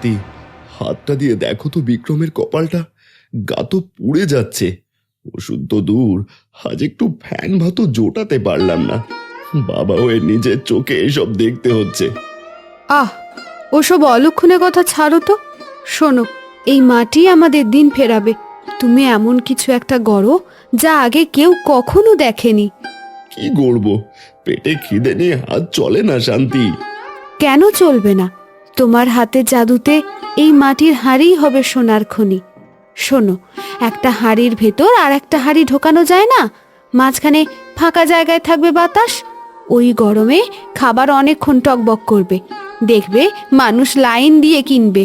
শান্তি, হাতটা দিয়ে দেখো তো বিক্রমের কপালটা, গা তো পুড়ে যাচ্ছে। ওষুধ তো দূর, আজ একটু ফ্যান ভাতও জোটাতে পারলাম না। বাবা হয়ে নিজের চোখে এসব দেখতে হচ্ছে। আহ, ওসব অলক্ষণে কথা ছাড়ো তো। শোনো, এই মাটি আমাদের দিন ফেরাবে। তুমি এমন কিছু একটা গড়ো যা আগে কেউ কখনো দেখেনি। কি গড়ব? পেটে খিদে নিয়ে হাত চলে না শান্তি। কেন চলবে না? তোমার হাতের জাদুতে এই মাটির হাঁড়িই হবে সোনার খনি। শোনো, একটা হাঁড়ির ভেতর আর একটা হাঁড়ি ঢোকানো যায় না, মাঝখানে ফাঁকা জায়গায় থাকবে বাতাস। ওই গরমে খাবার অনেকক্ষণ টকবক করবে, দেখবে মানুষ লাইন দিয়ে কিনবে।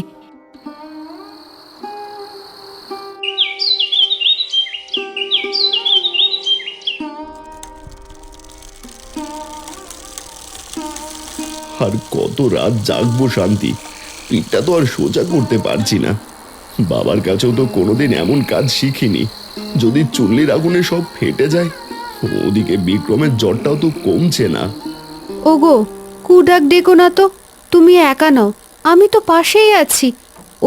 আর কত রাত জাগবো শান্তি? পিঠটা তো আর সোজা করতে পারছি না। বাবার কাছেও তো কোনোদিন এমন কাজ শিখিনি। যদি চুল্লির আগুনে সব ফেটে যায়, ওদিকে বিক্রমের জ্বরটাও তো কমছে না। ওগো, কুডাক ডেকো না তো। তুমি একা নও, আমি তো পাশেই আছি।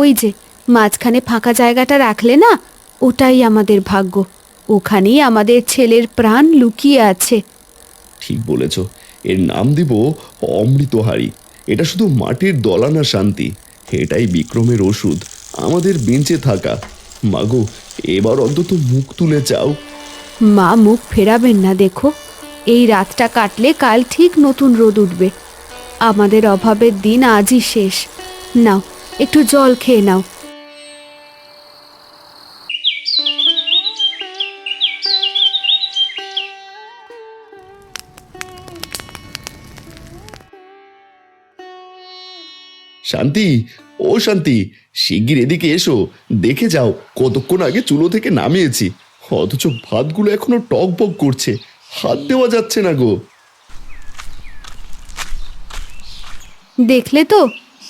ওই যে মাঝখানে ফাঁকা জায়গাটা রাখলে না, ওটাই আমাদের ভাগ্য। ওখানেই আমাদের ছেলের প্রাণ লুকিয়ে আছে। ঠিক বলেছ, এর নাম দিব অমৃতহারি। এটা শুধু মাটির দলা না শান্তি, এটাই বিক্রমের ওষুধ, আমাদের বেঁচে থাকা। মাগো, এবার অন্তত মুখ তুলে চাও। মা মুখ ফেরাবেন না, দেখো। এই রাতটা কাটলে কাল ঠিক নতুন রোদ উঠবে। আমাদের অভাবের দিন আজই শেষ। নাও, একটু জল খেয়ে নাও। শান্তি, ও শান্তি, শিগগির এদিকে এসো। দেখে যাও, কতক্ষণ আগে চুলো থেকে নামিয়েছি, অথচ ভাতগুলো এখনো টকবক করছে। হাত দেওয়া যাচ্ছে না গো। দেখলে তো,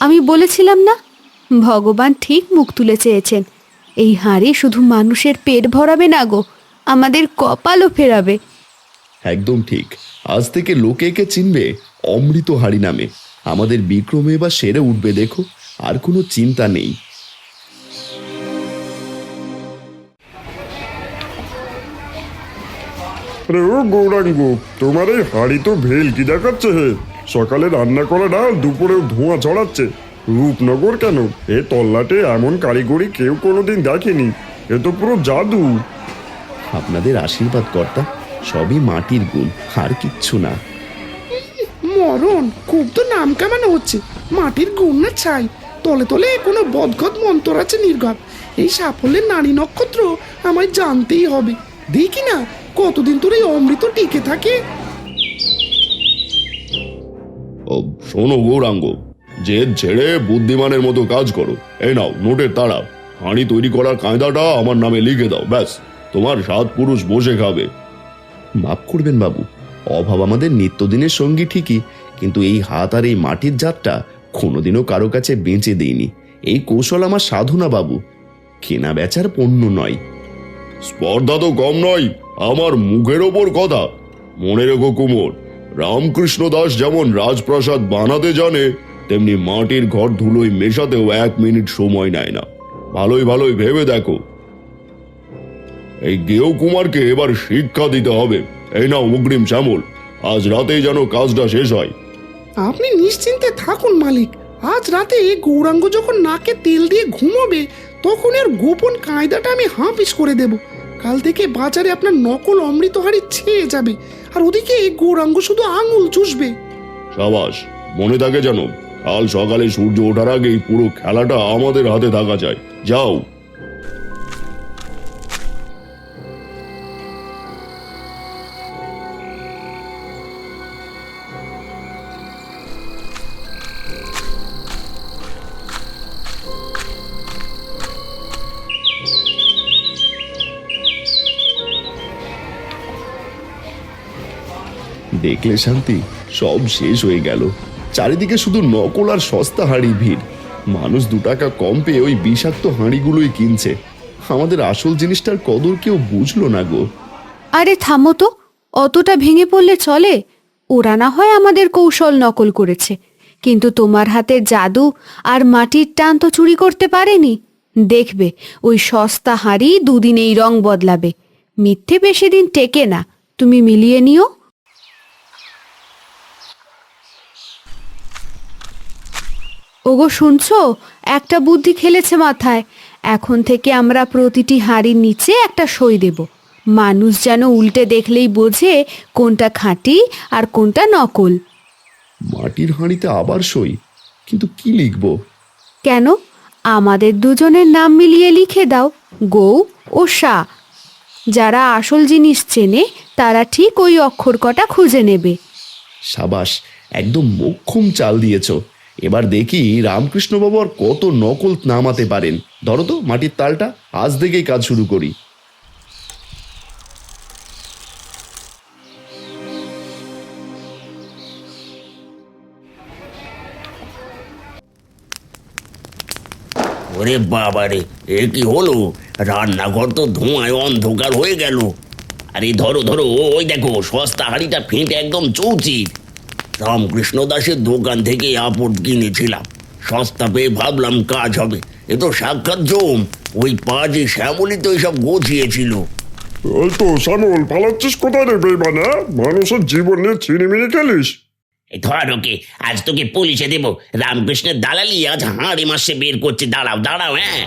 আমি বলেছিলাম না, ভগবান ঠিক মুখ তুলে চেয়েছেন। এই হাঁড়ি শুধু মানুষের পেট ভরাবে না গো, আমাদের কপালও ফেরাবে। একদম ঠিক, আজ থেকে লোকে একে চিনবে অমৃতহারি নামে। আমাদের বিক্রমে এবার সেরে উঠবে দেখো, আর কোনো চিন্তা নেই। আরে ও গৌরাঙ্গ, তোমার এই হাঁড়ি তো ভেলকি দেখাচ্ছে হে। সকালে রান্না করা ডাল দুপুরেও ধোঁয়া ছড়াচ্ছে। রূপনগর কেন, এ তল্লাটে এমন কারিগরি কেউ কোনোদিন দেখেনি। এ তো পুরো জাদু। আপনাদের আশীর্বাদ কর্তা, সবই মাটির গুণ, আর কিচ্ছু না। মরণ, খুব তো নাম কামানো হচ্ছে। মাটির গুণ না ছাই, তলে তলে কোনো বদঘট মন্তর আছে নির্ঘাত। এই সাফল্যের নারী নক্ষত্র আমায় জানতেই হবে। দেখি না কতদিন তোর এই অমৃত টিকে থাকে। ও শোনো গৌরাঙ্গ, যে ছেড়ে বুদ্ধিমানের মতো কাজ করো। এই নাও নোটের তাড়া, হাঁড়ি তৈরি করার কায়দাটা আমার নামে লিখে দাও, ব্যাস। তোমার 7 পুরুষ বসে খাবে। মাফ করবেন বাবু, অভাব আমাদের নিত্যদিনের সঙ্গী ঠিকই, কিন্তু এই হাত আর এই মাটির জাতটা কোনোদিনও কারো কাছে বেঁচে দেইনি। এই কৌশল আমার সাধনা বাবু, কেনা বেচার পণ্য নয়। স্পর্ধা তো কম নয়, আমার মুখের ওপর কথা। মনে রেখো কুমোর, রামকৃষ্ণ দাস যেমন রাজপ্রাসাদ বানাতে জানে, তেমনি মাটির ঘর ধুলোয় মেশাতেও 1 মিনিট সময় নেয় না। ভালোই ভালোই ভেবে দেখো। এই গেও কুমারকে এবার শিক্ষা দিতে হবে। এই নাও অগ্রিম শ্যামল, আজ রাতেই যেন কাজটা শেষ হয়। আপনি নিশ্চিন্তে থাকুন মালিক, আজ রাতে গৌরাঙ্গ যখন নাকে তেল দিয়ে ঘুমোবে, তখন এর গোপন কায়দাটা আমি হাফিস করে দেব। কাল থেকে বাজারে আপনার নকল অমৃতহারি ছেয়ে যাবে, আর ওদিকে গৌরাঙ্গ শুধু আঙুল চুষবে। সাবাস, মনে থাকে যেন কাল সকালে সূর্য ওঠার আগেই পুরো খেলাটা আমাদের হাতে থাকা যায়। যাও। দেখলে শান্তি, সব শেষ হয়ে গেল। চারিদিকে শুধু নকল আর সস্তা হাঁড়ি ভিড়। মানুষ 2 টাকা কম পেয়ে ওই বিষাক্ত হাঁড়িগুলোই কিনছে। আমাদের আসল জিনিসটার কদর কেউ বুঝলো না গো। আরে থামো তো, অতটা ভেঙে পড়লে চলে? ওরা না হয় আমাদের কৌশল নকল করেছে, কিন্তু তোমার হাতের জাদু আর মাটির টান তো চুরি করতে পারেনি। দেখবে ওই সস্তা হাঁড়ি দুদিনেই রং বদলাবে। মিথ্যে বেশি দিন টেকে না, তুমি মিলিয়ে নিও। ওগো শুনছো, একটা বুদ্ধি খেলেছে মাথায়। এখন থেকে আমরা প্রতিটি হাঁড়ির নিচে একটা সই দেব। মানুষ যেন উল্টে দেখলেই বোঝে কোনটা খাঁটি আর কোনটা নকল। মাটির হাঁড়িতে আবার সই, কিন্তু কি লিখবো? কেন, আমাদের দুজনের নাম মিলিয়ে লিখে দাও, গৌ ও শাহ। যারা আসল জিনিস চেনে তারা ঠিক ওই অক্ষর কটা খুঁজে নেবে। সাবাস, একদম মোক্ষম চাল দিয়েছ। এবার দেখি রামকৃষ্ণবাবু আর কত নকল নামাতে পারেন। ধরো তো মাটির তালটা, আজ থেকেই কাজ শুরু করি। ওরে বাবারে, এ কি হলো? রান্নাঘর তো ধোঁয়ায় অন্ধকার হয়ে গেল। আরে ধরো ধরো, ওই দেখো সস্তা হাঁড়িটা ফেটে একদম চৌচির। রামকৃষ্ণ দাসের দোকান থেকে আপদ কিনেছিলাম, সস্তা পেয়ে ভাবলাম কাজ হবে। এ তো সাক্ষাৎ জম। ওই পাজি শ্যামলি তো এইসব গোছিয়েছিল। এই তো শ্যামল, পালাচ্ছিস কোথায় রে বেইমানা? মানুষের জীবন নিয়ে ছিনিমিনি খেলিস? এই ধর ওকে, আজ তোকে পুলিশে দেবো। রামকৃষ্ণের দালালি আজ হাঁড়ি মাসে বের করছে। দাঁড়াও দাঁড়াও, হ্যাঁ।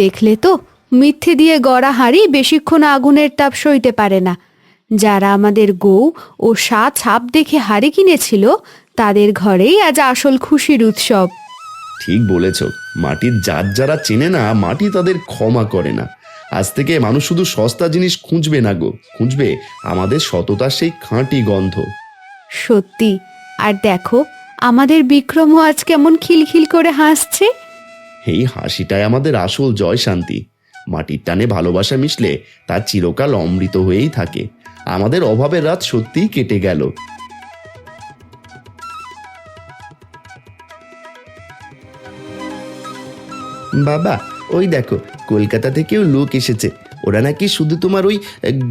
দেখলে তো, মিথ্যে দিয়ে গড়া হাঁড়ি বেশিক্ষণ আগুনের তাপ সইতে পারে না। যারা আমাদের গৌ ও শাহ ছাপ দেখে হাঁড়ি কিনেছিল, তাদের ঘরেই আজ আসল খুশির উৎসব। ঠিক বলেছ, মাটির জাত যারা চেনে না, মাটি তাদের ক্ষমা করে না। আজ থেকে মানুষ শুধু সস্তা জিনিস খুঁজবে না গো, খুঁজবে আমাদের সততার সেই খাঁটি গন্ধ। সত্যি। আর দেখো, আমাদের বিক্রমও আজ কেমন খিলখিল করে হাসছে। এই হাসিটাই আমাদের আসল জয় শান্তি। মাটির টানে ভালোবাসা মিশলে তা চিরকাল অমৃত হয়েই থাকে। আমাদের অভাবের রাত সত্যিই কেটে গেল। বাবা, ওই দেখো কলকাতা থেকেও লোক এসেছে। ওরা নাকি শুধু তোমার ওই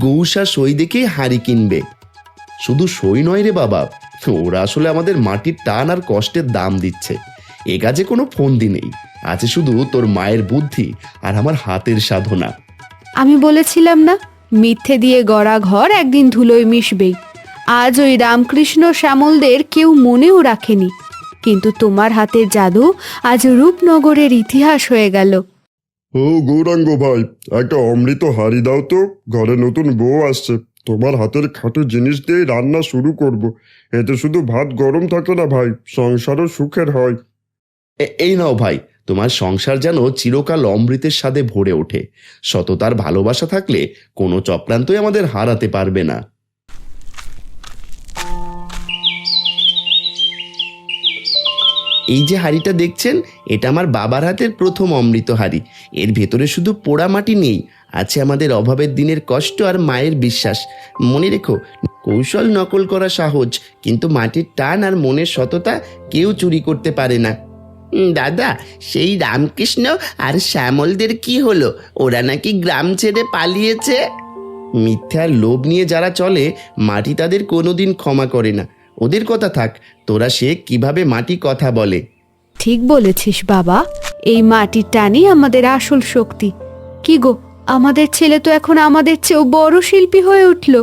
গৌসা সই দেখে হাঁড়ি কিনবে। শুধু সই নয় রে বাবা, ওরা আসলে আমাদের মাটির টান আর কষ্টের দাম দিচ্ছে। এ কাজে কোনো ফন্দি নেই, আছে শুধু তোর মায়ের বুদ্ধি আর আমার হাতের সাধনা। আমি বলেছিলাম না, মিথ্যে দিয়ে গড়া ঘর একদিন ধুলোয় মিশবেই। আজ ওই রামকৃষ্ণ শ্যামলদের কেউ মনেও রাখেনি, কিন্তু তোমার হাতের জাদু আজ রূপনগরের ইতিহাস হয়ে গেল। ও গৌরাঙ্গ ভাই, একটা অমৃত হাঁড়ি দাও তো। ঘরে নতুন বউ আসছে, তোমার হাতের খাঁটি জিনিস দিয়ে রান্না শুরু করব। এতে শুধু ভাত গরম থাকে না ভাই, সংসারও সুখের হয়। এই নাও ভাই, তোমার সংসার যেন চিরকাল অমৃতের স্বাদে ভরে ওঠে। সততার ভালোবাসা থাকলে কোনো চক্রান্তই আমাদের হারাতে পারবে না। এই যে হাঁড়িটা দেখছেন, এটা আমার বাবার হাতের প্রথম অমৃত হাঁড়ি। এর ভেতরে শুধু পোড়া মাটি নেই, আছে আমাদের অভাবের দিনের কষ্ট আর মায়ের বিশ্বাস। মনে রেখো, কৌশল নকল করা সহজ, কিন্তু মাটির টান আর মনের সততা কেউ চুরি করতে পারে না। দাদা, সেই রামকৃষ্ণ আর শ্যামলদের কি হলো? ওরা নাকি গ্রাম ছেড়ে পালিয়েছে। মিথ্যার লোভ নিয়ে যারা চলে, মাটি তাদের কোনোদিন ক্ষমা করে না। ওদের কথা থাক, তোরা সে কিভাবে মাটি কথা বলে। ঠিক বলেছিস বাবা, এই মাটির টানই আমাদের আসল শক্তি। কি গো, আমাদের ছেলে তো এখন আমাদের চেয়েও বড় শিল্পী হয়ে উঠল।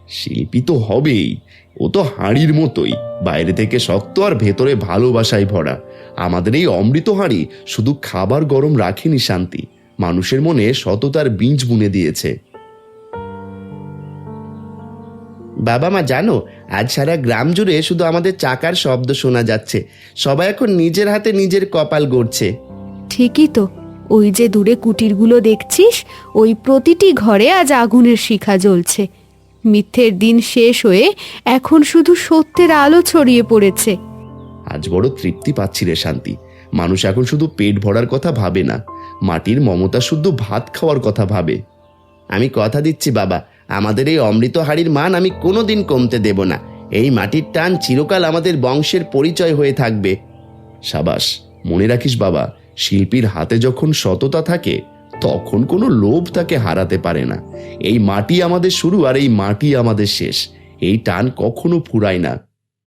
শিল্পী তো হবেই, ও তো হাঁড়ির মতোই, বাইরে থেকে শক্ত আর ভেতরে ভালোবাসায় ভরা। আমাদের এই অমৃত হাঁড়ি শুধু খাবার গরম রাখেনি শান্তি, মানুষের মনে সততার বীজ বুনে দিয়েছে। বাবা মা জানো, আজ সারা গ্রাম জুড়ে শুধু আমাদের চাকার শব্দ শোনা যাচ্ছে। সবাই এখন নিজের হাতে নিজের কপাল গড়ছে। ঠিকই তো, ওই যে দূরে কুটিরগুলো দেখছিস, ওই প্রতিটি ঘরে আজ আগুনের শিখা জ্বলছে। মিথ্যের দিন শেষ হয়ে এখন শুধু সত্যের আলো ছড়িয়ে পড়েছে। আজ বড় তৃপ্তি পাচ্ছি রে শান্তি। মানুষ এখন শুধু পেট ভরার কথা ভাবে না, মাটির মমতা শুদ্ধ ভাত খাওয়ার কথা ভাবে। আমি কথা দিচ্ছি বাবা, আমাদের এই অমৃত হাঁড়ির মান আমি কোনোদিন কমতে দেব না। এই মাটির টান চিরকাল আমাদের বংশের পরিচয় হয়ে থাকবে। সাবাস, মনে রাখিস বাবা, শিল্পীর হাতে যখন সততা থাকে, তখন কোনো লোভ তাকে হারাতে পারে না। এই মাটি আমাদের শুরু আর এই মাটি আমাদের শেষ। এই টান কখনো ফুরায় না।